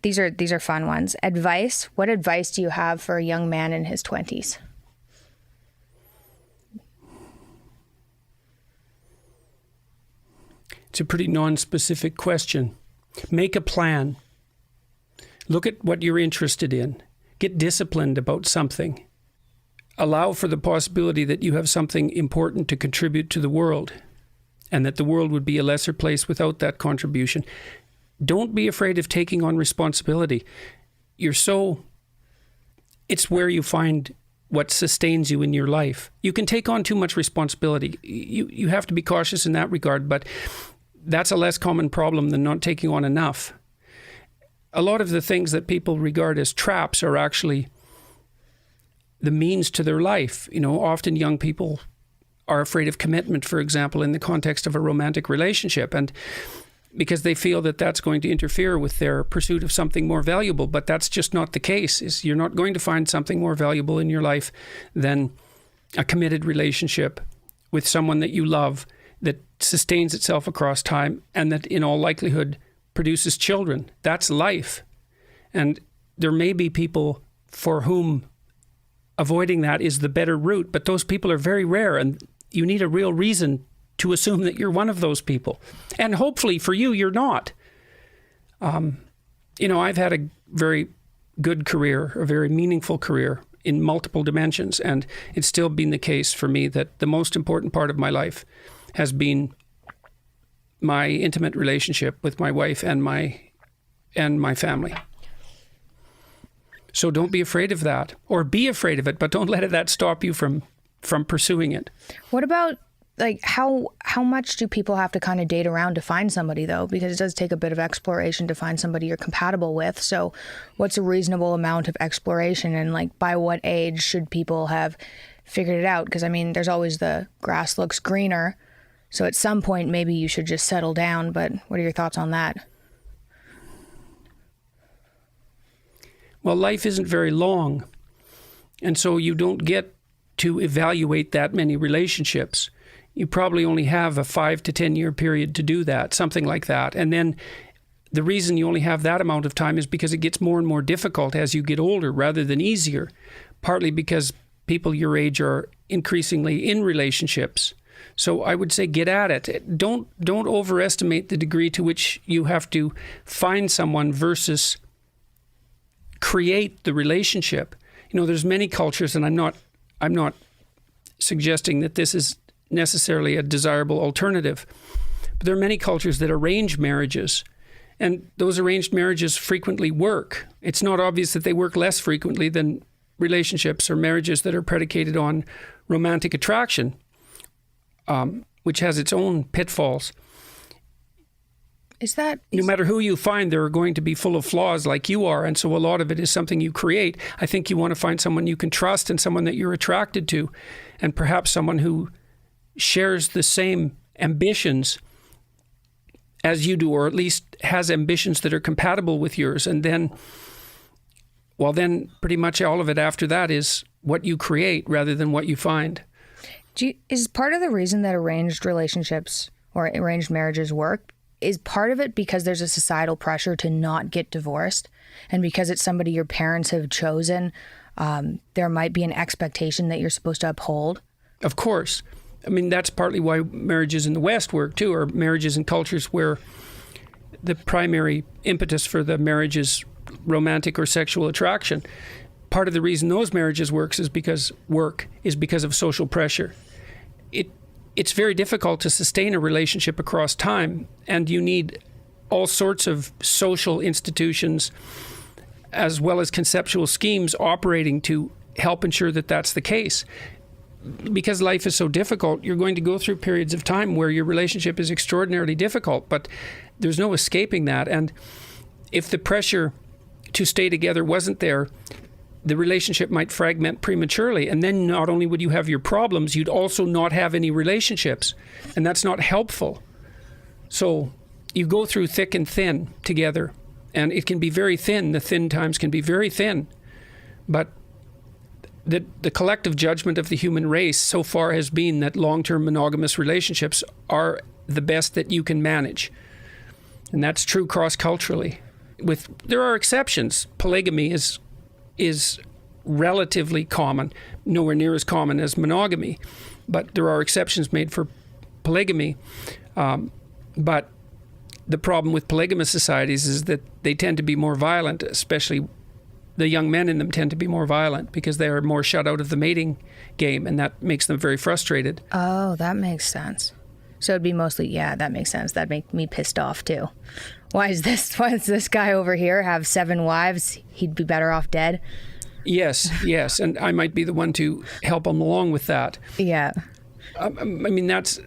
These are fun ones. Advice. What advice do you have for a young man in his 20s? It's a pretty non-specific question. Make a plan. Look at what you're interested in. Get disciplined about something. Allow for the possibility that you have something important to contribute to the world, and that the world would be a lesser place without that contribution. Don't be afraid of taking on responsibility. It's where you find what sustains you in your life. You can take on too much responsibility. You have to be cautious in that regard, but that's a less common problem than not taking on enough. A lot of the things that people regard as traps are actually the means to their life. Often young people are afraid of commitment, for example, in the context of a romantic relationship, and because they feel that that's going to interfere with their pursuit of something more valuable. But that's just not the case. You're not going to find something more valuable in your life than a committed relationship with someone that you love, that sustains itself across time, and that in all likelihood produces children. That's life. And there may be people for whom avoiding that is the better route, but those people are very rare, and you need a real reason to assume that you're one of those people. And hopefully for you, you're not. I've had a very good career, a very meaningful career in multiple dimensions, and it's still been the case for me that the most important part of my life has been my intimate relationship with my wife and my family. So don't be afraid of that, or be afraid of it, but don't let that stop you from pursuing it. What about how much do people have to kind of date around to find somebody, though? Because it does take a bit of exploration to find somebody you're compatible with. So what's a reasonable amount of exploration, and by what age should people have figured it out? Because there's always the grass looks greener. So at some point, maybe you should just settle down. But what are your thoughts on that? Well, life isn't very long. And so you don't get to evaluate that many relationships. You probably only have a 5 to 10 year period to do that, something like that. And then the reason you only have that amount of time is because it gets more and more difficult as you get older rather than easier, partly because people your age are increasingly in relationships. So I would say get at it. Don't overestimate the degree to which you have to find someone versus create the relationship. There's many cultures, and I'm not suggesting that this is necessarily a desirable alternative, but there are many cultures that arrange marriages, and those arranged marriages frequently work. It's not obvious that they work less frequently than relationships or marriages that are predicated on romantic attraction, which has its own pitfalls. No matter who you find, they're going to be full of flaws like you are, and so a lot of it is something you create. I think you want to find someone you can trust and someone that you're attracted to, and perhaps someone who shares the same ambitions as you do, or at least has ambitions that are compatible with yours. And then pretty much all of it after that is what you create rather than what you find. Is part of the reason that arranged relationships or arranged marriages work, is part of it because there's a societal pressure to not get divorced, and because it's somebody your parents have chosen, there might be an expectation that you're supposed to uphold? Of course. That's partly why marriages in the West work too, or marriages in cultures where the primary impetus for the marriage is romantic or sexual attraction. Part of the reason those marriages work is because of social pressure. It's very difficult to sustain a relationship across time, and you need all sorts of social institutions as well as conceptual schemes operating to help ensure that that's the case. Because life is so difficult, you're going to go through periods of time where your relationship is extraordinarily difficult, but there's no escaping that. And if the pressure to stay together wasn't there, the relationship might fragment prematurely. And then not only would you have your problems, you'd also not have any relationships. And that's not helpful. So you go through thick and thin together. And it can be very thin. The thin times can be very thin. But the collective judgment of the human race so far has been that long-term monogamous relationships are the best that you can manage. And that's true cross-culturally. there are exceptions. Polygamy is relatively common, nowhere near as common as monogamy, but there are exceptions made for polygamy. But the problem with polygamous societies is that they tend to be more violent, especially the young men in them tend to be more violent because they are more shut out of the mating game, and that makes them very frustrated. Oh, that makes sense. So it'd be mostly, yeah, that makes sense. That'd make me pissed off too. Why does this guy over here have 7 wives? He'd be better off dead. Yes, and I might be the one to help him along with that. Yeah. I mean, that's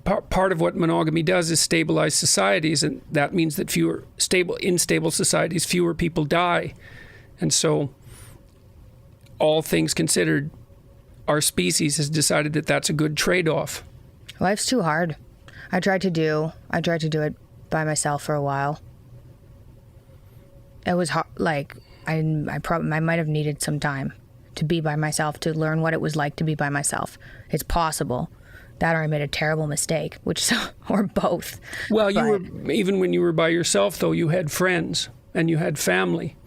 part of what monogamy does is stabilize societies, and that means that in stable societies, fewer people die. And so, all things considered, our species has decided that that's a good trade-off. Life's too hard. I tried to do it by myself for a while. It was hard. Like, I might have needed some time to be by myself, to learn what it was like to be by myself. It's possible. That or I made a terrible mistake, or both. Well, even when you were by yourself, though, you had friends and you had family.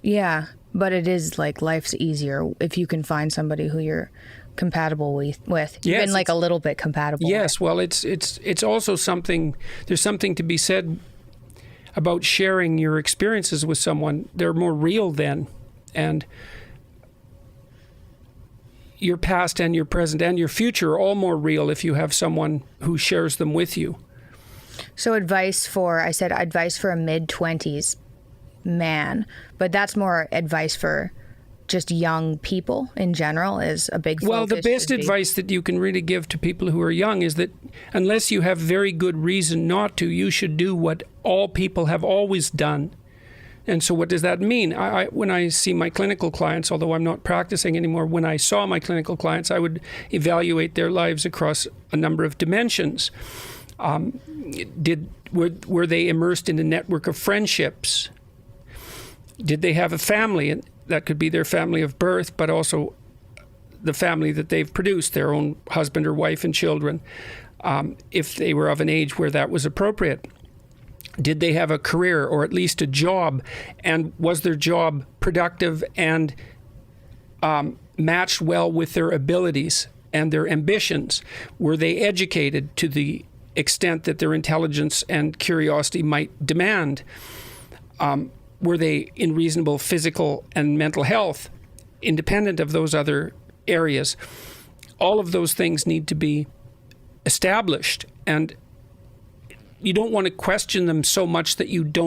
Yeah, but it is like life's easier if you can find somebody who you're compatible with. Yes, even like a little bit compatible. Yes, well, it's also something. There's something to be said about sharing your experiences with someone. They're more real then, and your past and your present and your future are all more real if you have someone who shares them with you. So advice for a mid-20s man, but that's more advice for just young people in general is a big focus. Well, the best advice that you can really give to people who are young is that unless you have very good reason not to, you should do what all people have always done. And so what does that mean? When I see my clinical clients, although I'm not practicing anymore, when I saw my clinical clients, I would evaluate their lives across a number of dimensions. Were they immersed in a network of friendships? Did they have a family? And that could be their family of birth, but also the family that they've produced, their own husband or wife and children, if they were of an age where that was appropriate. Did they have a career or at least a job? And was their job productive and matched well with their abilities and their ambitions? Were they educated to the extent that their intelligence and curiosity might demand? Were they in reasonable physical and mental health, independent of those other areas? All of those things need to be established, and you don't want to question them so much that you don't